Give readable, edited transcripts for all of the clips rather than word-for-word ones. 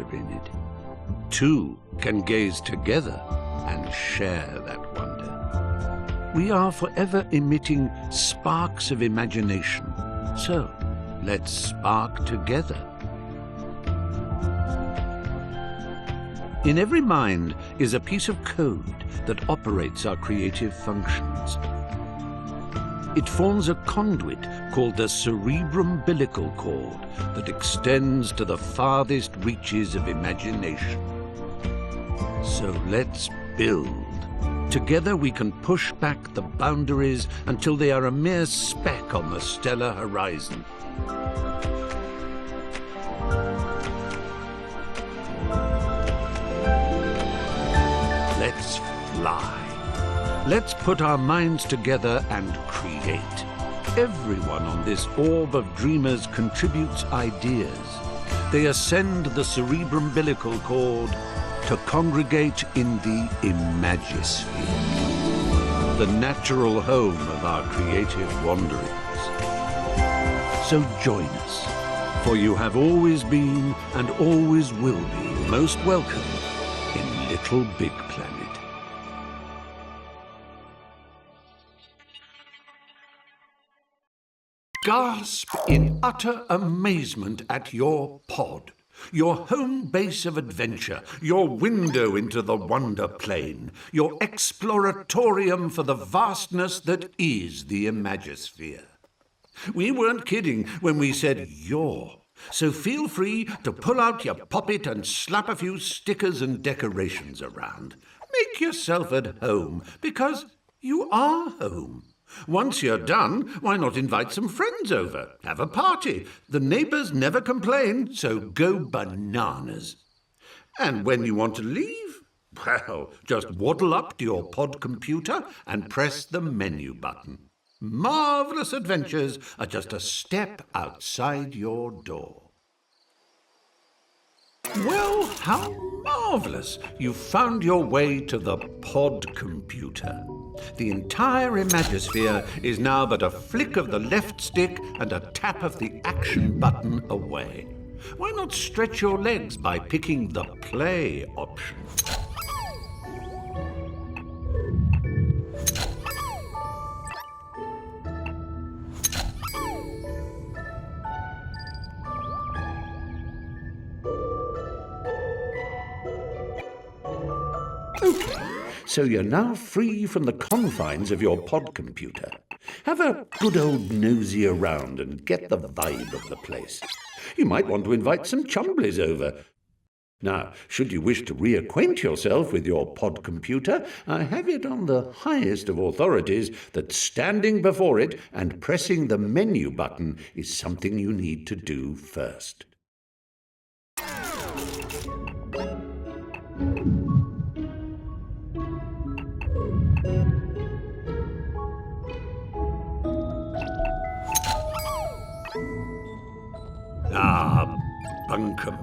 live in it. Two can gaze together and share that wonder. We are forever emitting sparks of imagination, so let's spark together. In every mind is a piece of code that operates our creative functions. It forms a conduit called the cerebrum-umbilical cord that extends to the farthest reaches of imagination. So let's build. Together we can push back the boundaries until they are a mere speck on the stellar horizon. Let's fly. Let's put our minds together and create. Everyone on this orb of dreamers contributes ideas. They ascend the cerebrum-umbilical cord to congregate in the Imagisphere, the natural home of our creative wanderings. So join us, for you have always been and always will be most welcome in Little Big Planet. Gasp in utter amazement at your pod, your home base of adventure, your window into the wonder plane, your exploratorium for the vastness that is the Imagisphere. We weren't kidding when we said your, so feel free to pull out your poppet and slap a few stickers and decorations around. Make yourself at home, because you are home. Once you're done, why not invite some friends over? Have a party. The neighbors never complain, so go bananas. And when you want to leave, well, just waddle up to your pod computer and press the menu button. Marvelous adventures are just a step outside your door. Well, how marvelous! You found your way to the pod computer. The entire Imagisphere is now but a flick of the left stick and a tap of the action button away. Why not stretch your legs by picking the play option? So you're now free from the confines of your pod computer. Have a good old nosy around and get the vibe of the place. You might want to invite some chumblies over. Now, should you wish to reacquaint yourself with your pod computer, I have it on the highest of authorities that standing before it and pressing the menu button is something you need to do first. Ah, Bunkum.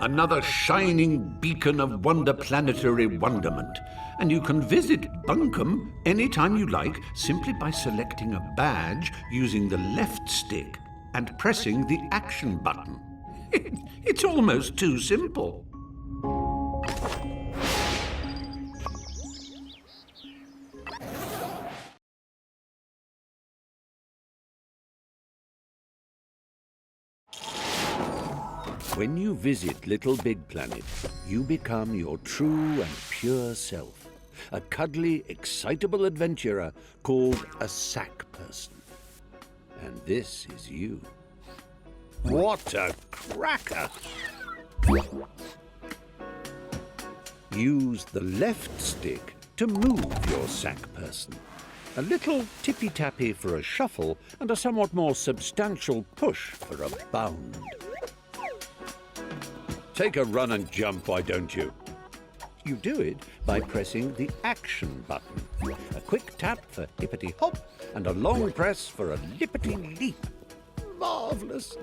Another shining beacon of wonderplanetary wonderment. And you can visit Bunkum anytime you like simply by selecting a badge using the left stick and pressing the action button. It's almost too simple. When you visit Little Big Planet, you become your true and pure self, a cuddly, excitable adventurer called a sack person. And this is you. What a cracker! Use the left stick to move your sack person. A little tippy-tappy for a shuffle and a somewhat more substantial push for a bound. Take a run and jump, why don't you? You do it by pressing the action button. A quick tap for hippity-hop and a long press for a lippity-leap. Marvelous!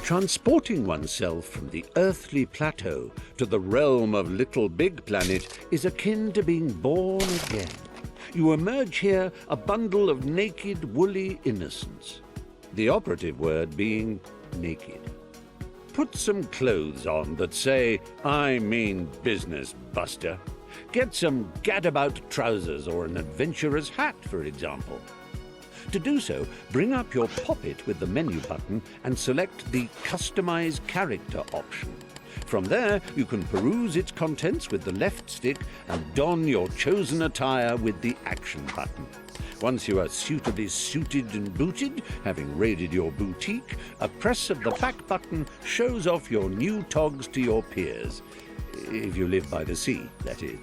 Transporting oneself from the earthly plateau to the realm of Little Big Planet is akin to being born again. You emerge here a bundle of naked, woolly innocence. The operative word being naked. Put some clothes on that say, "I mean business, Buster." Get some gadabout trousers or an adventurer's hat, for example. To do so, bring up your poppet with the menu button and select the Customize Character option. From there, you can peruse its contents with the left stick and don your chosen attire with the Action button. Once you are suitably suited and booted, having raided your boutique, a press of the back button shows off your new togs to your peers. If you live by the sea, that is.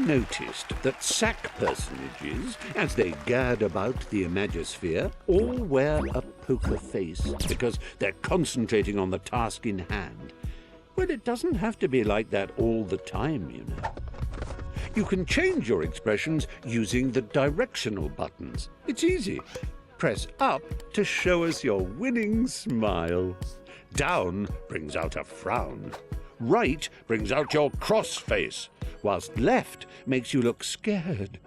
Noticed that sack personages, as they gad about the Imagisphere, all wear a poker face because they're concentrating on the task in hand. Well, it doesn't have to be like that all the time, you know. You can change your expressions using the directional buttons. It's easy. Press up to show us your winning smile. Down brings out a frown. Right brings out your cross face, whilst left makes you look scared.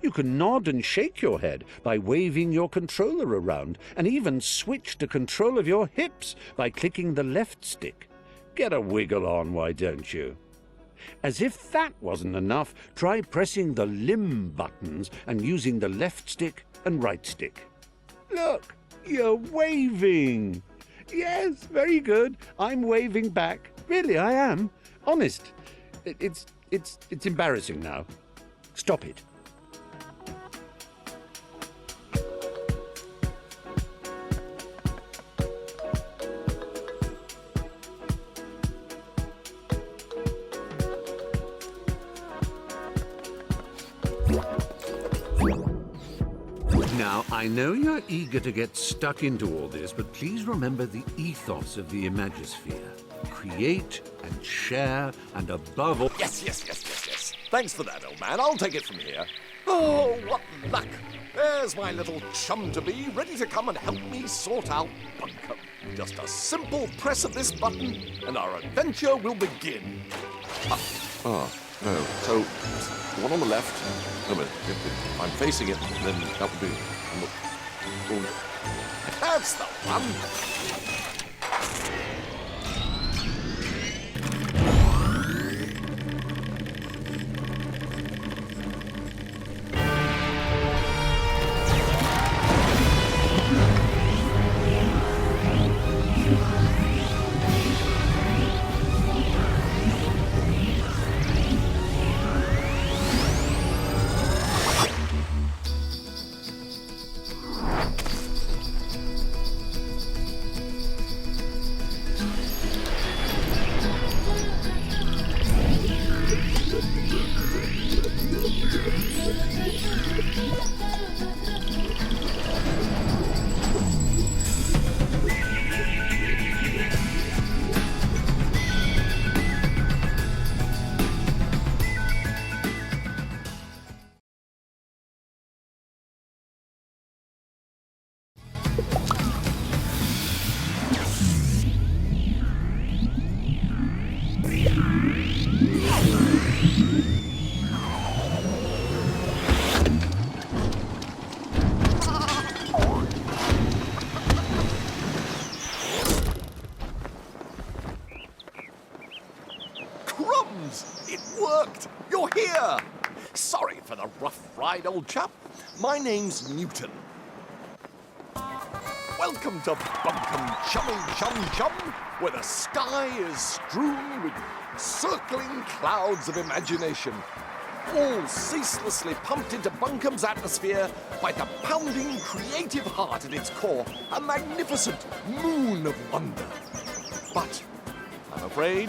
You can nod and shake your head by waving your controller around, and even switch to control of your hips by clicking the left stick. Get a wiggle on, why don't you? As if that wasn't enough, try pressing the limb buttons and using the left stick and right stick. Look, you're waving. Yes, very good. I'm waving back. Really, I am. Honest. It's embarrassing now. Stop it. Now, I know you're eager to get stuck into all this, but please remember the ethos of the Imagisphere. Create and share, and above all... Yes. Thanks for that, old man. I'll take it from here. Oh, what luck. There's my little chum-to-be, ready to come and help me sort out Bunker. Just a simple press of this button, and our adventure will begin. No. So, the one on the left... No, but if I'm facing it, then that would be... That's the one! Bunkums! It worked! You're here! Sorry for the rough ride, old chap. My name's Newton. Welcome to Bunkum Chummy Chum Chum, where the sky is strewn with circling clouds of imagination, all ceaselessly pumped into Bunkum's atmosphere by the pounding creative heart at its core, a magnificent moon of wonder. But I'm afraid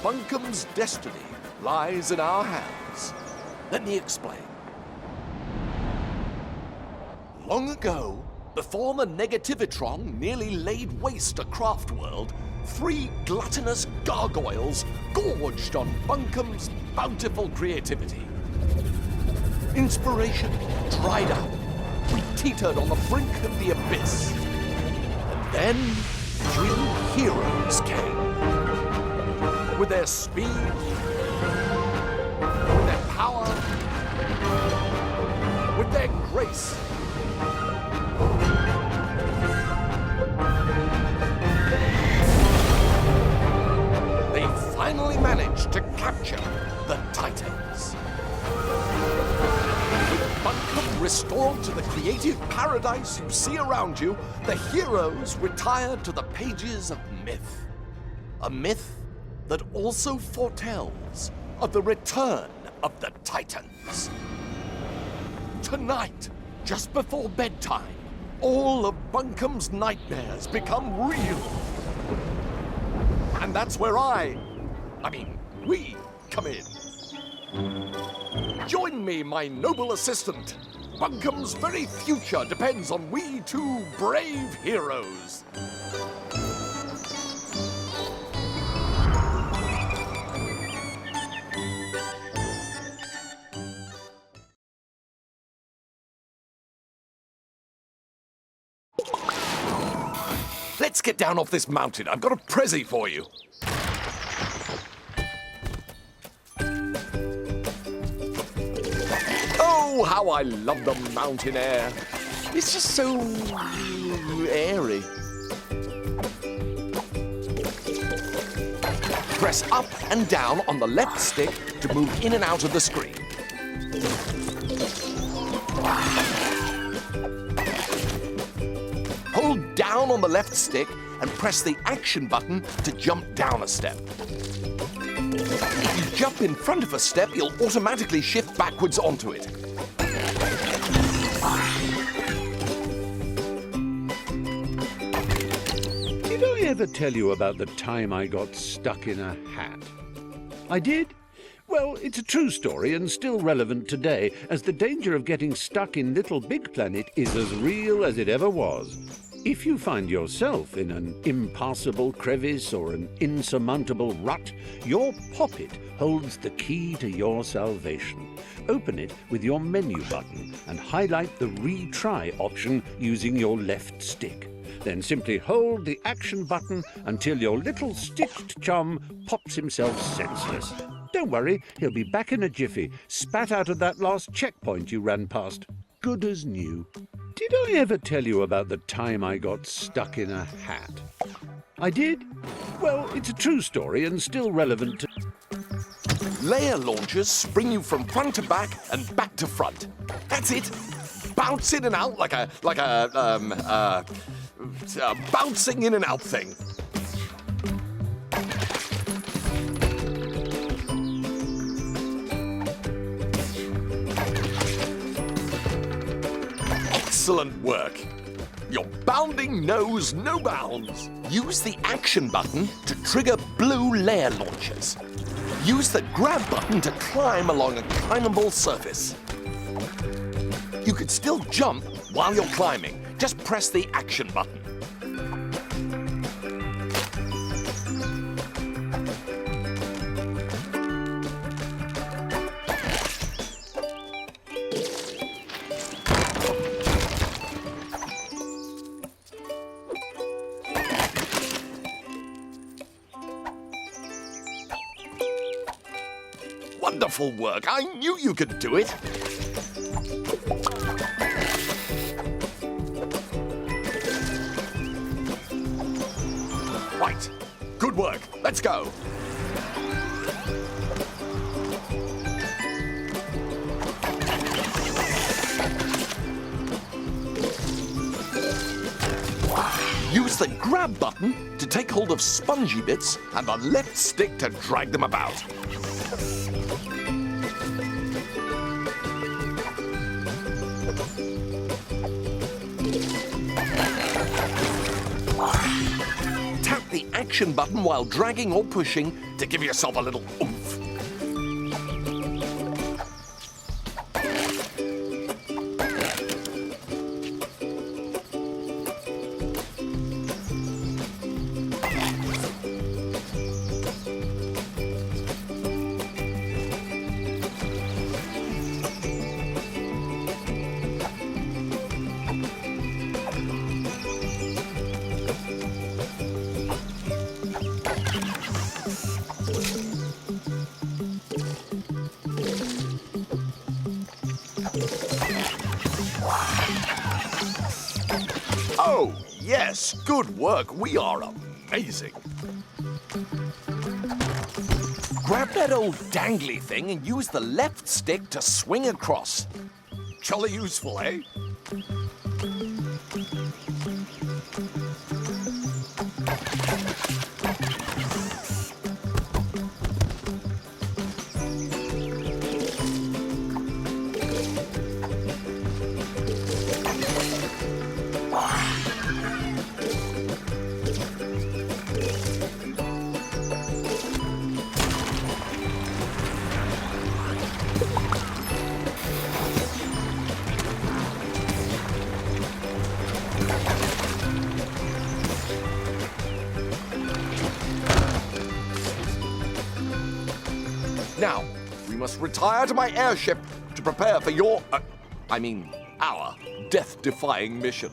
Bunkum's destiny lies in our hands. Let me explain. Long ago, before the Negativitron nearly laid waste a craft world, 3 gluttonous gargoyles gorged on Bunkum's bountiful creativity. Inspiration dried up. We teetered on the brink of the abyss. And then 3 heroes came. With their speed, with their power, with their grace. They finally managed to capture the Titans. With Bunkum restored to the creative paradise you see around you, the heroes retired to the pages of myth. A myth that also foretells of the return of the Titans. Tonight, just before bedtime, all of Bunkum's nightmares become real. And that's where we come in. Join me, my noble assistant. Bunkum's very future depends on we 2 brave heroes. Let's get down off this mountain. I've got a prezi for you. Oh, how I love the mountain air. It's just so airy. Press up and down on the left stick to move in and out of the screen. Hold down on the left stick and press the action button to jump down a step. If you jump in front of a step, you'll automatically shift backwards onto it. Did I ever tell you about the time I got stuck in a hat? I did? Well, it's a true story and still relevant today, as the danger of getting stuck in LittleBigPlanet is as real as it ever was. If you find yourself in an impassable crevice or an insurmountable rut, your poppet holds the key to your salvation. Open it with your menu button and highlight the retry option using your left stick. Then simply hold the action button until your little stitched chum pops himself senseless. Don't worry, he'll be back in a jiffy, spat out of that last checkpoint you ran past. Good as new. Did I ever tell you about the time I got stuck in a hat? I did? Well, it's a true story and still relevant to... Layer launchers spring you from front to back and back to front. That's it. Bounce in and out like a bouncing in and out thing. Excellent work. Your bounding knows no bounds. Use the action button to trigger blue layer launchers. Use the grab button to climb along a climbable surface. You could still jump while you're climbing. Just press the action button. Wonderful work. I knew you could do it. Right. Good work. Let's go. Use the grab button to take hold of spongy bits and the left stick to drag them about. Tap the action button while dragging or pushing to give yourself a little oomph. Oh, yes, good work. We are amazing. Grab that old dangly thing and use the left stick to swing across. Jolly useful, eh? Now, we must retire to my airship to prepare for your, our death-defying mission.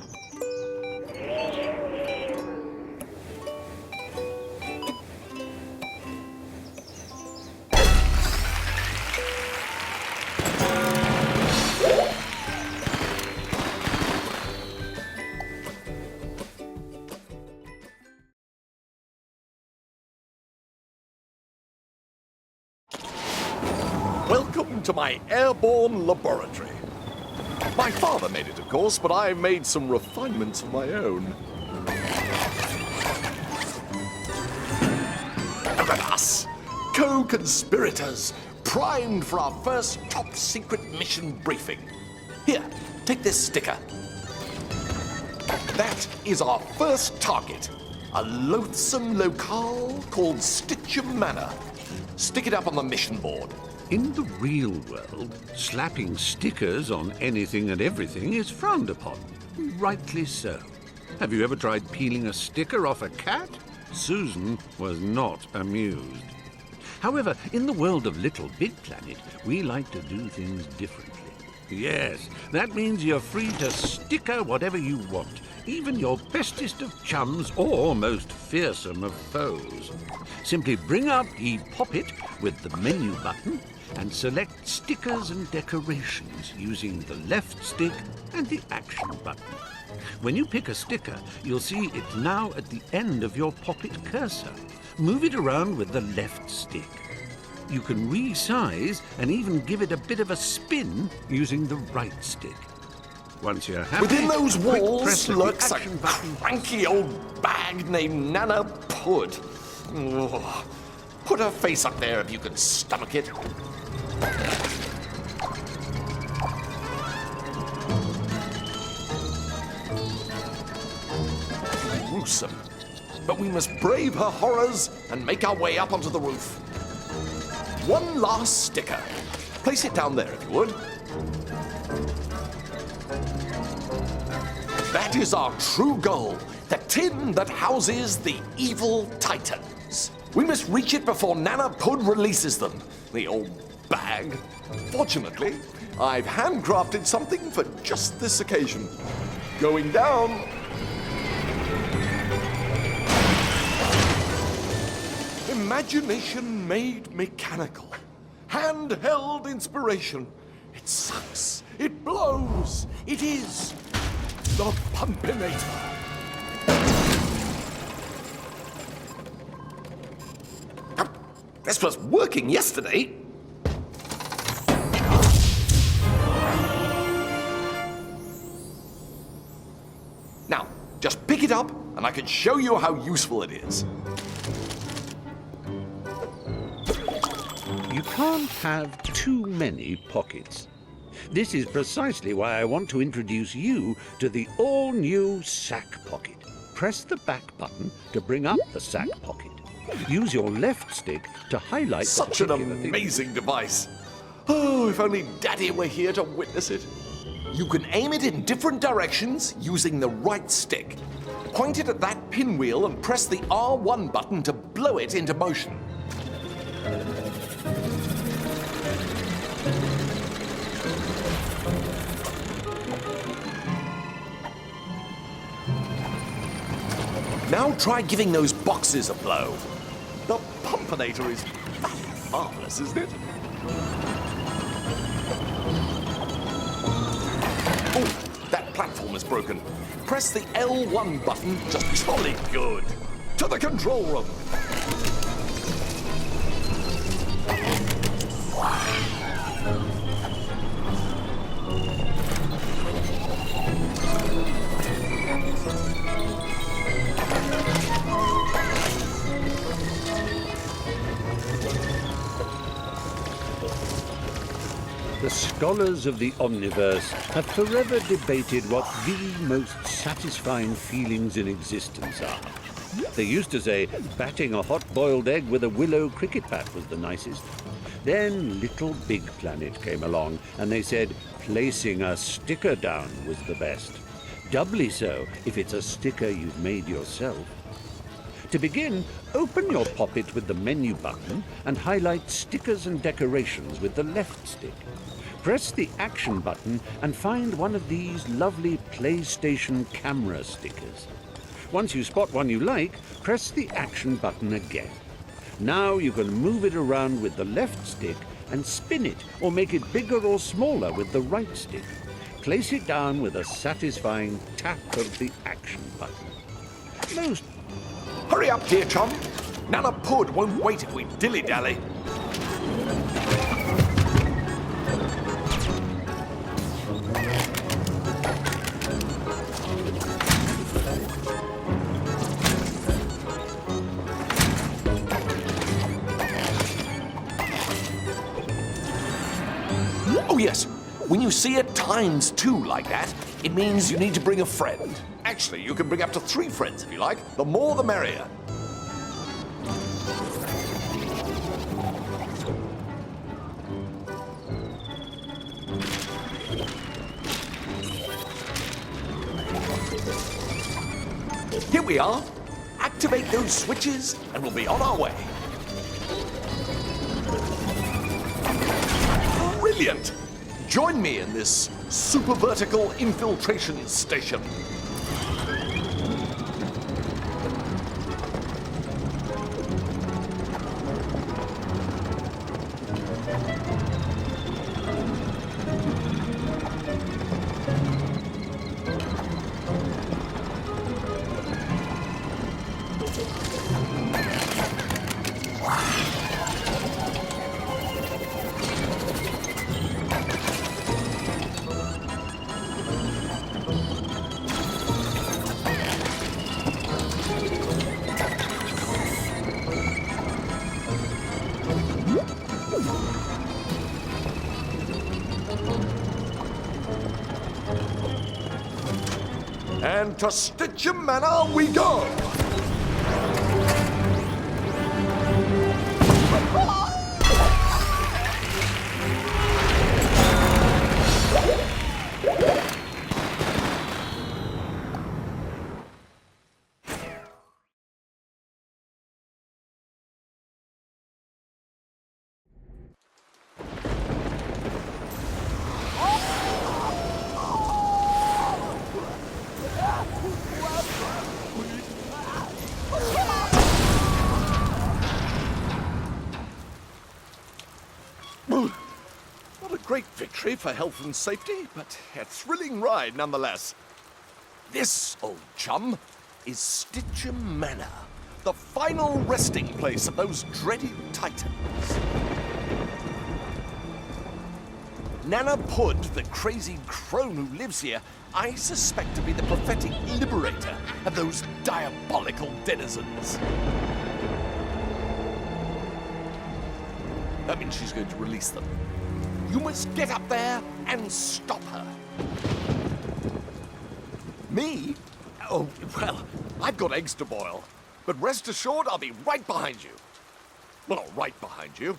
Welcome to my airborne laboratory. My father made it, of course, but I've made some refinements of my own. Look at us, co-conspirators, primed for our first top-secret mission briefing. Here, take this sticker. That is our first target, a loathsome locale called Stitcham Manor. Stick it up on the mission board. In the real world, slapping stickers on anything and everything is frowned upon. Rightly so. Have you ever tried peeling a sticker off a cat? Susan was not amused. However, in the world of Little Big Planet, we like to do things differently. Yes, that means you're free to sticker whatever you want, even your bestest of chums or most fearsome of foes. Simply bring up ye Poppet with the menu button and select stickers and decorations using the left stick and the action button. When you pick a sticker, you'll see it's now at the end of your Poppet cursor. Move it around with the left stick. You can resize and even give it a bit of a spin using the right stick. Once you're happy, within those walls lurks a button. cranky old bag named Nana Pud. Oh, put her face up there if you can stomach it. Gruesome. But we must brave her horrors and make our way up onto the roof. One last sticker. Place it down there if you would. That is our true goal. The tin that houses the evil titans. We must reach it before Nana Pud releases them. The old bag. Fortunately, I've handcrafted something for just this occasion. Going down. Imagination made mechanical. Handheld inspiration. It sucks. It blows. It is the Pumpinator. This was working yesterday. Now, just pick it up, and I can show you how useful it is. You can't have too many pockets. This is precisely why I want to introduce you to the all-new sack pocket. Press the back button to bring up the sack pocket. Use your left stick to highlight Such an amazing device. Oh, if only Daddy were here to witness it. You can aim it in different directions using the right stick. Point it at that pinwheel and press the R1 button to blow it into motion. Now try giving those boxes a blow. The Pumpinator is marvelous, isn't it? Oh, that platform is broken. Press the L1 button, just jolly good. To the control room. The scholars of the Omniverse have forever debated what the most satisfying feelings in existence are. They used to say batting a hot-boiled egg with a willow cricket bat was the nicest. Then LittleBigPlanet came along and they said placing a sticker down was the best. Doubly so if it's a sticker you've made yourself. To begin, open your poppet with the menu button and highlight stickers and decorations with the left stick. Press the action button and find one of these lovely PlayStation camera stickers. Once you spot one you like, press the action button again. Now you can move it around with the left stick and spin it or make it bigger or smaller with the right stick. Place it down with a satisfying tap of the action button. Hurry up, dear chum. Nana Pud won't wait if we dilly-dally. Oh, yes. When you see it times 2 like that, it means you need to bring a friend. Actually, you can bring up to 3 friends if you like. The more the merrier. Here we are. Activate those switches and we'll be on our way. Brilliant! Join me in this super vertical infiltration station. And to Stitchem Manor we go! What a great victory for health and safety, but a thrilling ride nonetheless. This, old chum, is Stitchem Manor, the final resting place of those dreaded titans. Nana Pud, the crazy crone who lives here, I suspect to be the prophetic liberator of those diabolical denizens. That means she's going to release them. You must get up there and stop her. Me? Oh, well, I've got eggs to boil. But rest assured, I'll be right behind you. Well, not right behind you.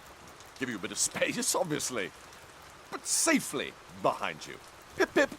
Give you a bit of space, obviously. But safely behind you. Pip, pip.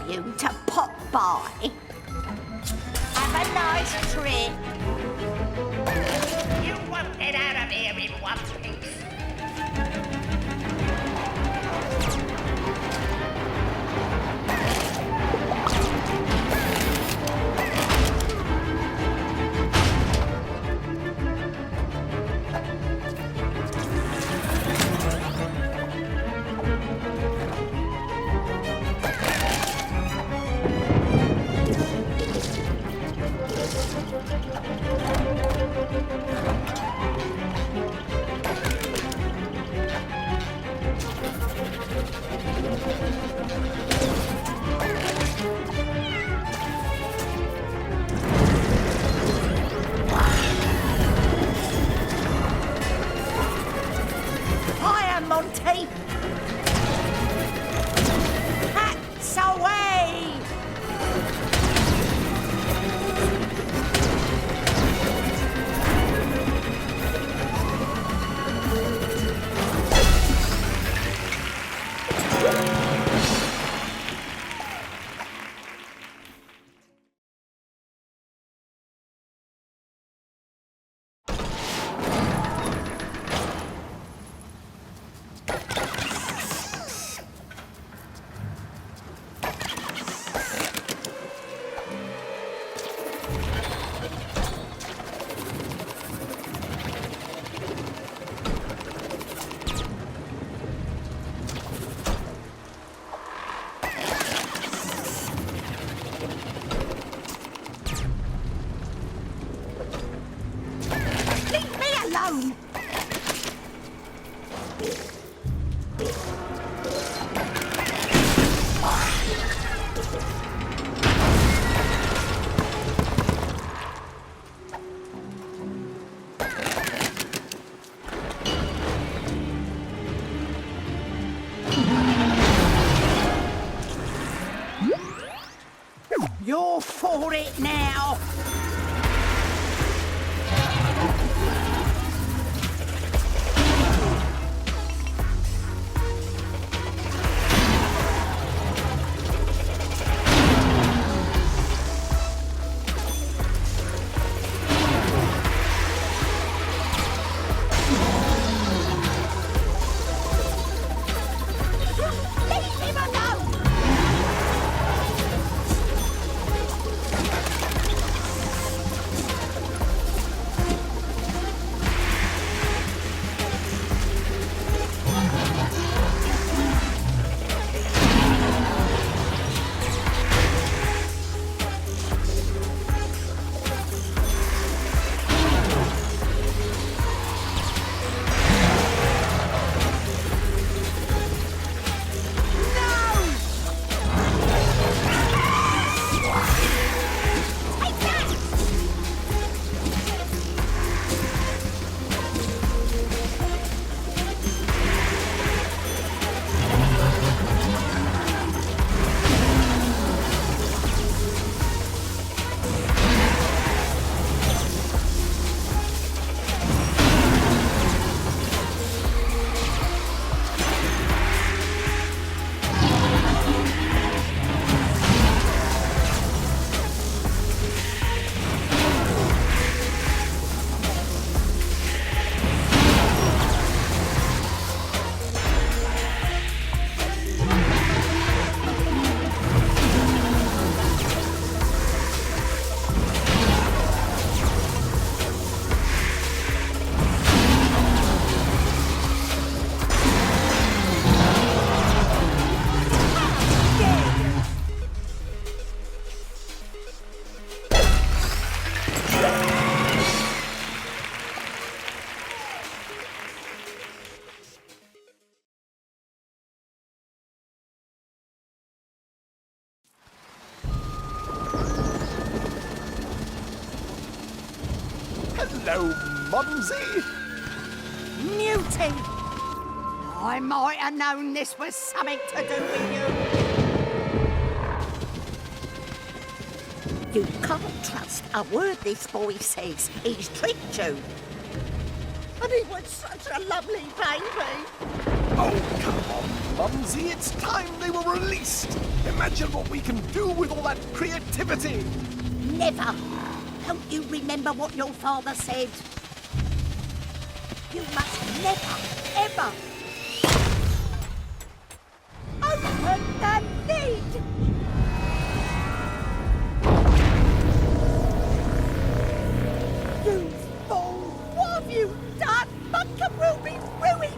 you to pop by. Have a nice trip. You won't get out of here in one piece. Hiya, Monty. Hats away. Leave me alone. You're for it now. Leave him alone. Hello, Mumsy. Newty! I might have known this was something to do with you. You can't trust a word this boy says. He's tricked you. And he was such a lovely baby. Oh, come on, Mumsy. It's time they were released. Imagine what we can do with all that creativity. Never. Don't you remember what your father said? You must never, ever open the lid. You fool! What have you done? Bunkum will be ruined.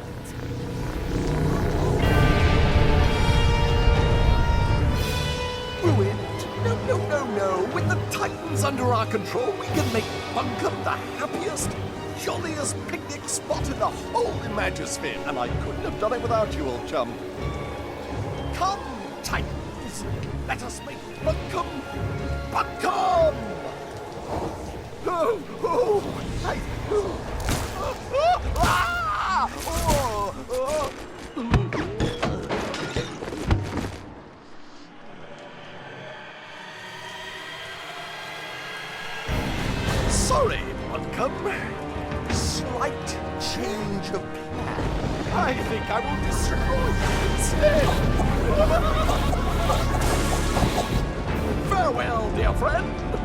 Ruined? No. With the Titans under our control, we can make Bunkum the happiest, jolliest picnic spot in the whole Imagisphere. And I couldn't have done it without you, old chum. Come, Titans, let us make Bunkum Bunkum! Sorry, Bunkum. Slight change of plan. I think I will destroy you instead. Farewell, dear friend.